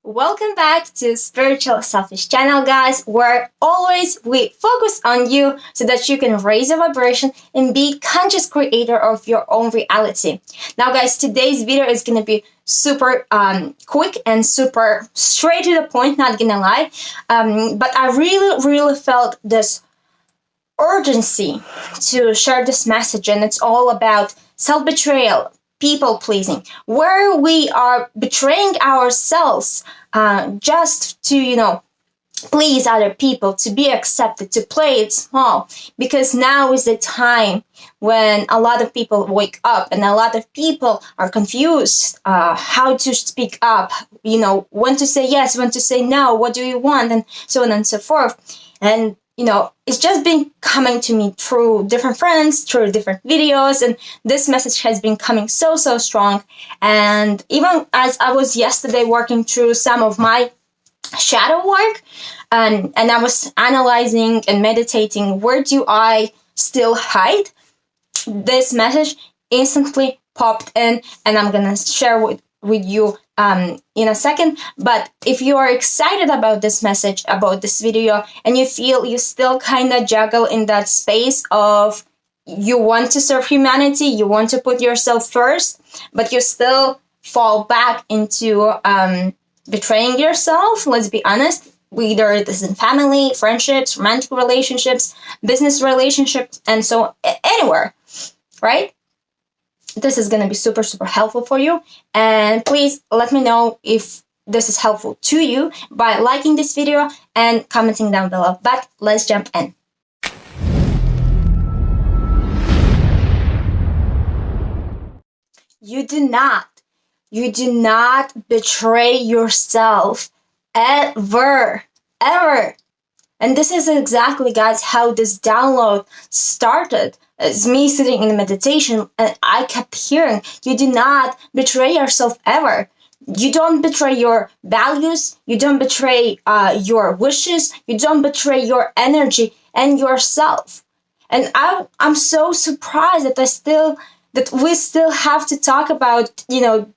Welcome back to Spiritual Selfish channel, guys, where always we focus on you so that you can raise your vibration and be conscious creator of your own reality. Now, guys, today's video is going to be super quick and super straight to the point, not gonna lie. But I really felt this urgency to share this message, and it's all about self-betrayal, people pleasing, where we are betraying ourselves just to please other people, to be accepted, to play it small, because now is the time when a lot of people wake up and a lot of people are confused how to speak up, when to say yes, when to say no, what do you want, and so on and so forth. And it's just been coming to me through different friends, through different videos, and this message has been coming so strong. And even as I was yesterday working through some of my shadow work, and I was analyzing and meditating, where do I still hide? This message instantly popped in, and I'm gonna share with you in a second. But if you are excited about this message, about this video, and you feel you still kind of juggle in that space of you want to serve humanity, you want to put yourself first, but you still fall back into betraying yourself, let's be honest, whether it is in family, friendships, romantic relationships, business relationships, and so anywhere, right? This is going to be super helpful for you. And please let me know if this is helpful to you by liking this video and commenting down below. But let's jump in. You do not betray yourself ever. And this is exactly, guys, how this download started. It's me sitting in meditation, and I kept hearing, you do not betray yourself ever. You don't betray your values. You don't betray your wishes. You don't betray your energy and yourself. And I'm so surprised that we still have to talk about,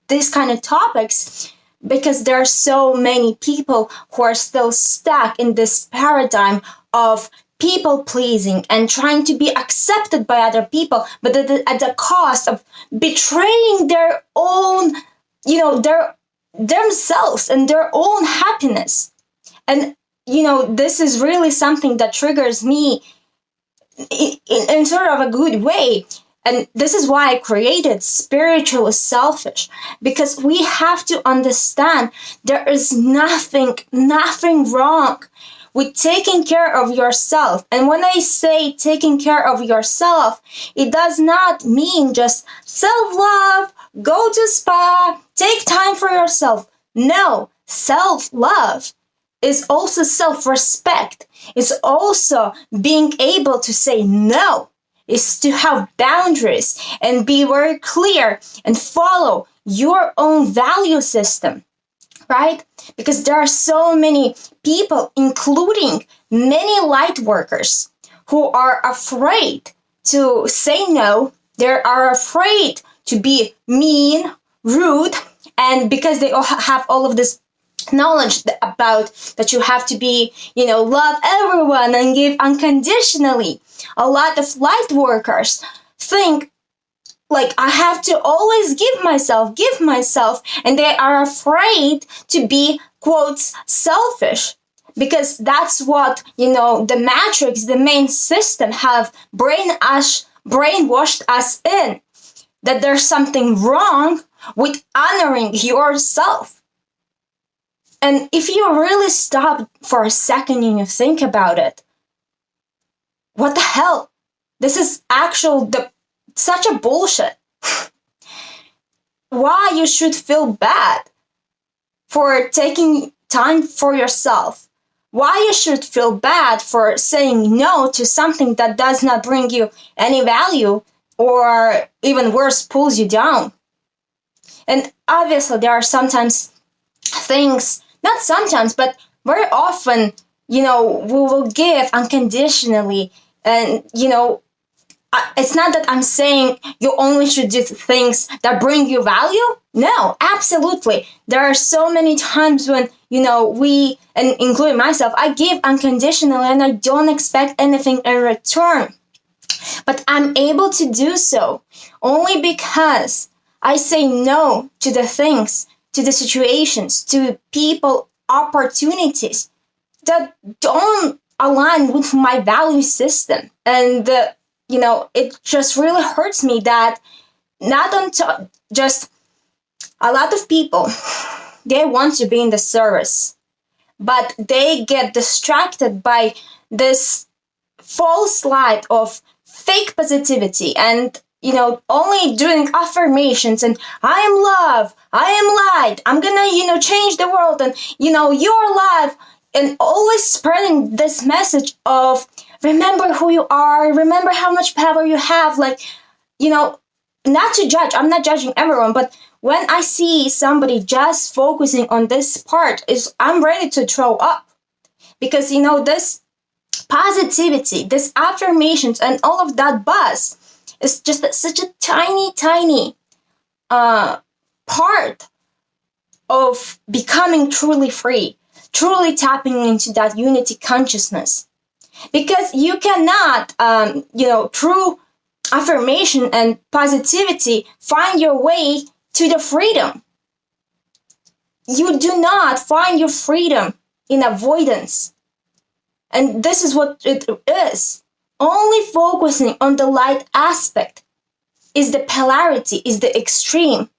these kind of topics, because there are so many people who are still stuck in this paradigm of people pleasing and trying to be accepted by other people, but at the cost of betraying their own, themselves and their own happiness. And, this is really something that triggers me in sort of a good way. And this is why I created Spiritually Selfish, because we have to understand there is nothing wrong with taking care of yourself. And when I say taking care of yourself, it does not mean just self-love, go to spa, take time for yourself. No, self-love is also self-respect. It's also being able to say no. Is to have boundaries and be very clear and follow your own value system, right? Because there are so many people, including many light workers, who are afraid to say no. They are afraid to be mean, rude, and because they have all of this knowledge about that you have to be, love everyone and give unconditionally. A lot of light workers think like I have to always give myself, and they are afraid to be, quotes, selfish, because that's what, the matrix, the main system have brainwashed us in, that there's something wrong with honoring yourself. And if you really stop for a second and you think about it, what the hell? This is such a bullshit. Why you should feel bad for taking time for yourself? Why you should feel bad for saying no to something that does not bring you any value, or even worse, pulls you down? And obviously there are sometimes things, not sometimes, but very often, we will give unconditionally, and, it's not that I'm saying you only should do things that bring you value. No, absolutely. There are so many times when, we, and including myself, I give unconditionally and I don't expect anything in return. But I'm able to do so only because I say no to the things, to the situations, to people, opportunities that don't align with my value system. And, it just really hurts me that not just a lot of people, they want to be in the service, but they get distracted by this false light of fake positivity and only doing affirmations and I am love, I am light, I'm gonna change the world, and you're alive, and always spreading this message of remember who you are, remember how much power you have. Not to judge, I'm not judging everyone, but when I see somebody just focusing on this part, I'm ready to throw up, because this positivity, this affirmations, and all of that buzz is just such a tiny part of becoming truly free, truly tapping into that unity consciousness. Because you cannot, through affirmation and positivity, find your way to the freedom. You do not find your freedom in avoidance. And this is what it is. Only focusing on the light aspect is the polarity, is the extreme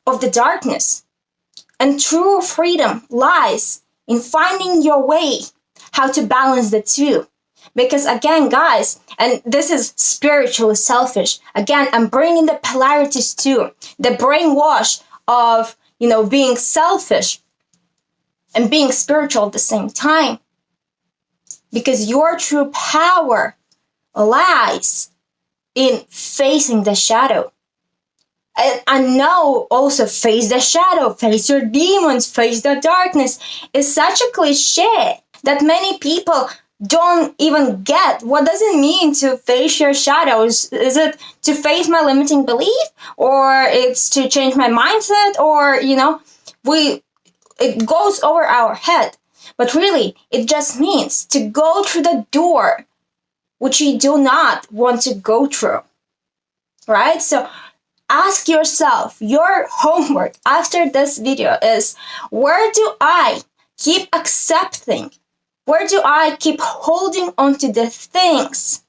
of the darkness. And true freedom lies in finding your way, how to balance the two. Because again, guys, and this is spiritually selfish, again, I'm bringing the polarities too. The brainwash of, being selfish and being spiritual at the same time. Because your true power lies in facing the shadow. And I know also face the shadow, face your demons, face the darkness is such a cliche that many people don't even get. What does it mean to face your shadows? Is it to face my limiting belief? Or it's to change my mindset? Or, it goes over our head. But really, it just means to go through the door which you do not want to go through. Right? So ask yourself, your homework after this video is, where do I keep accepting? Where do I keep holding on to the things,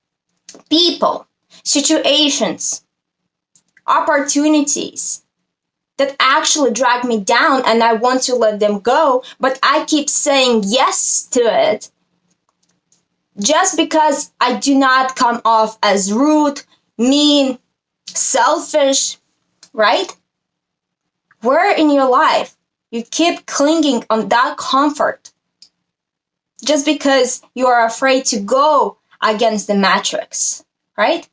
people, situations, opportunities that actually drag me down and I want to let them go, but I keep saying yes to it just because I do not come off as rude, mean, selfish, right? Where in your life you keep clinging on that comfort just because you are afraid to go against the matrix, right?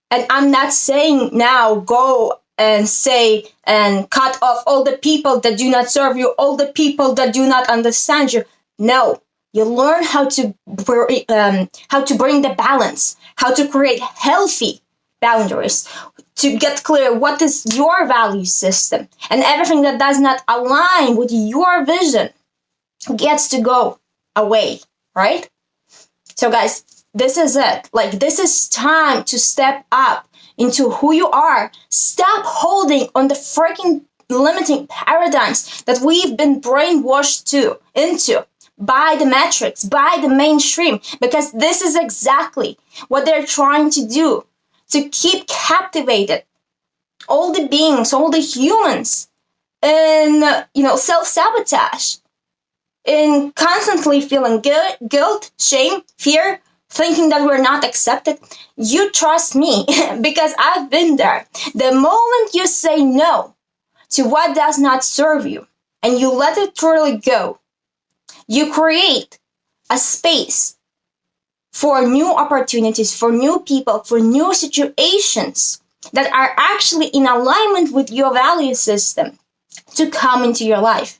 And I'm not saying now go and say and cut off all the people that do not serve you, all the people that do not understand you. No, you learn how to bring the balance, how to create healthy boundaries, to get clear what is your value system, and everything that does not align with your vision gets to go away, right? So guys, this is it. This is time to step up into who you are. Stop holding on the freaking limiting paradigms that we've been brainwashed into by the matrix, by the mainstream, because this is exactly what they're trying to do, to keep captivated all the beings, all the humans in, self-sabotage, in constantly feeling guilt, shame, fear, thinking that we're not accepted. You trust me because I've been there. The moment you say no to what does not serve you and you let it truly go, you create a space for new opportunities, for new people, for new situations that are actually in alignment with your value system to come into your life.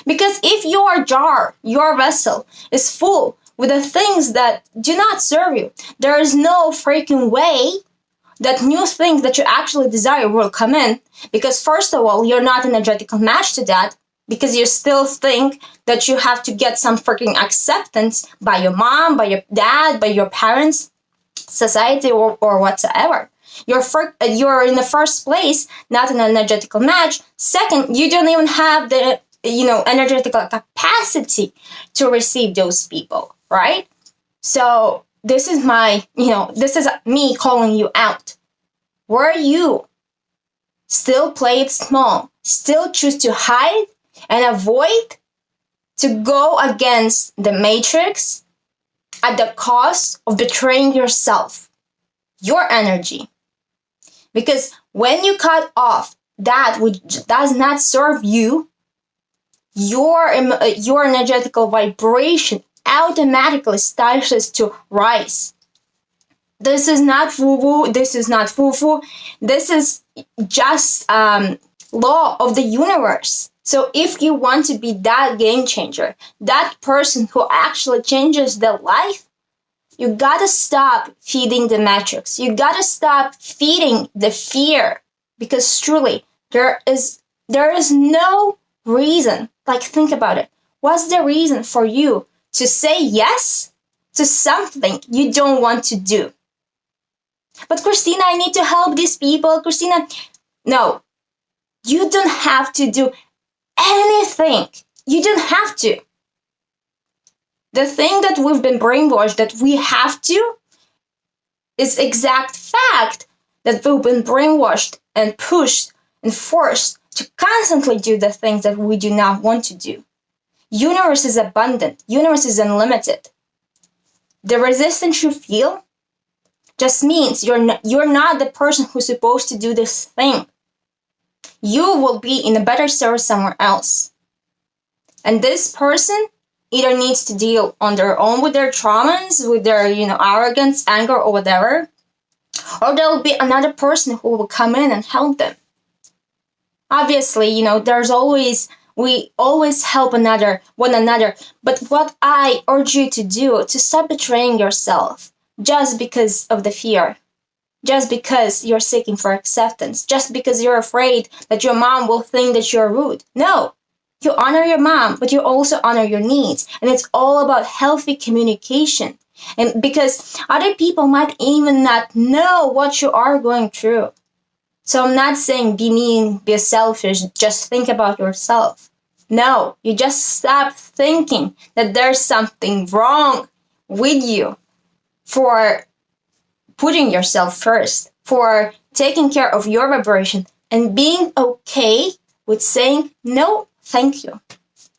Because if your jar, your vessel is full with the things that do not serve you. There is no freaking way that new things that you actually desire will come in, because first of all, you're not an energetical match to that, because you still think that you have to get some freaking acceptance by your mom, by your dad, by your parents, society, or whatsoever. You're in the first place not an energetical match. Second, you don't even have the energetical capacity to receive those people, right? So this is this is me calling you out. Where you still play it small, still choose to hide and avoid to go against the matrix at the cost of betraying yourself, your energy. Because when you cut off that which does not serve you, your energetical vibration automatically starts to rise. This is not woo-woo, this is not foo-foo, this is just law of the universe. So if you want to be that game changer, that person who actually changes their life, you gotta stop feeding the matrix. You gotta stop feeding the fear, because truly there is no reason. Like, think about it. What's the reason for you to say yes to something you don't want to do? But Kristina, I need to help these people. Kristina, no, you don't have to do anything. You don't have to. The thing that we've been brainwashed that we have to is exact fact that we've been brainwashed and pushed and forced to constantly do the things that we do not want to do. Universe is abundant. Universe is unlimited. The resistance you feel just means you're not the person who's supposed to do this thing. You will be in a better service somewhere else. And this person either needs to deal on their own with their traumas, with their, arrogance, anger, or whatever, or there will be another person who will come in and help them. Obviously, we always help one another, but what I urge you to do, to stop betraying yourself just because of the fear, just because you're seeking for acceptance, just because you're afraid that your mom will think that you're rude. No. You honor your mom, but you also honor your needs. And it's all about healthy communication. And because other people might even not know what you are going through. So I'm not saying be mean, be selfish, just think about yourself. No, you just stop thinking that there's something wrong with you for putting yourself first, for taking care of your vibration and being okay with saying no. Thank you.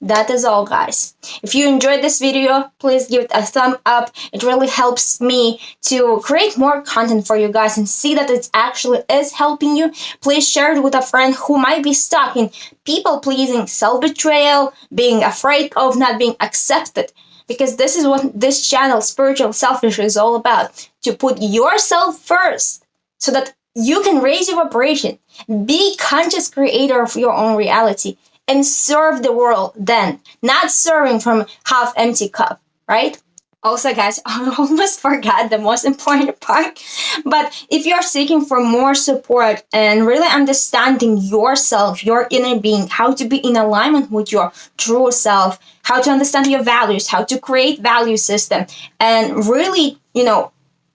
That is all, guys. If you enjoyed this video, please give it a thumb up. It really helps me to create more content for you guys and see that it actually is helping you. Please share it with a friend who might be stuck in people-pleasing, self-betrayal, being afraid of not being accepted. Because this is what this channel, Spiritual Selfish, is all about. To put yourself first so that you can raise your vibration. Be conscious creator of your own reality. And serve the world then, not serving from half-empty cup, right? Also, guys, I almost forgot the most important part. But if you're seeking for more support and really understanding yourself, your inner being, how to be in alignment with your true self, how to understand your values, how to create value system, and really,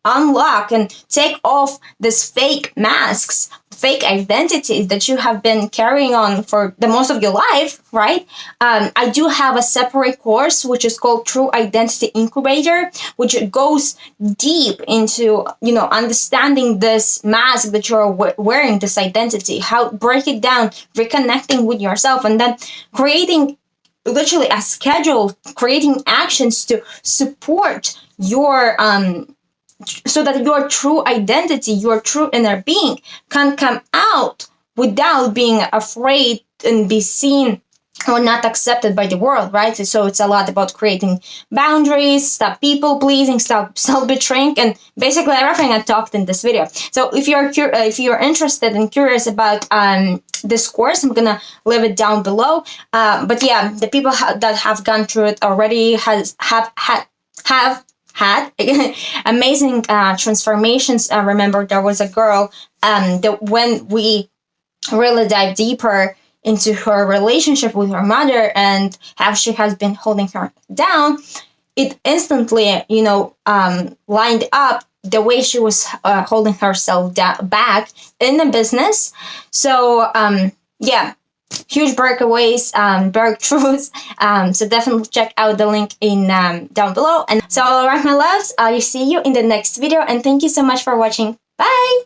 unlock and take off these fake masks, fake identities that you have been carrying on for the most of your life, right? I do have a separate course which is called True Identity Incubator, which goes deep into, understanding this mask that you're wearing, this identity, how break it down, reconnecting with yourself, and then creating literally a schedule, creating actions to support your so that your true identity, your true inner being can come out without being afraid and be seen or not accepted by the world, right? So it's a lot about creating boundaries, stop people pleasing, stop self-betraying, and basically everything I talked in this video. So if you're interested and curious about this course, I'm gonna leave it down below. But yeah, the people that have gone through it already have had have had amazing transformations. Remember, there was a girl that when we really dive deeper into her relationship with her mother and how she has been holding her down, it instantly, lined up the way she was holding herself back in the business. So, yeah, huge breakaways, breakthroughs. So definitely check out the link in down below. And so, all right, my loves, I'll see you in the next video. And thank you so much for watching. Bye.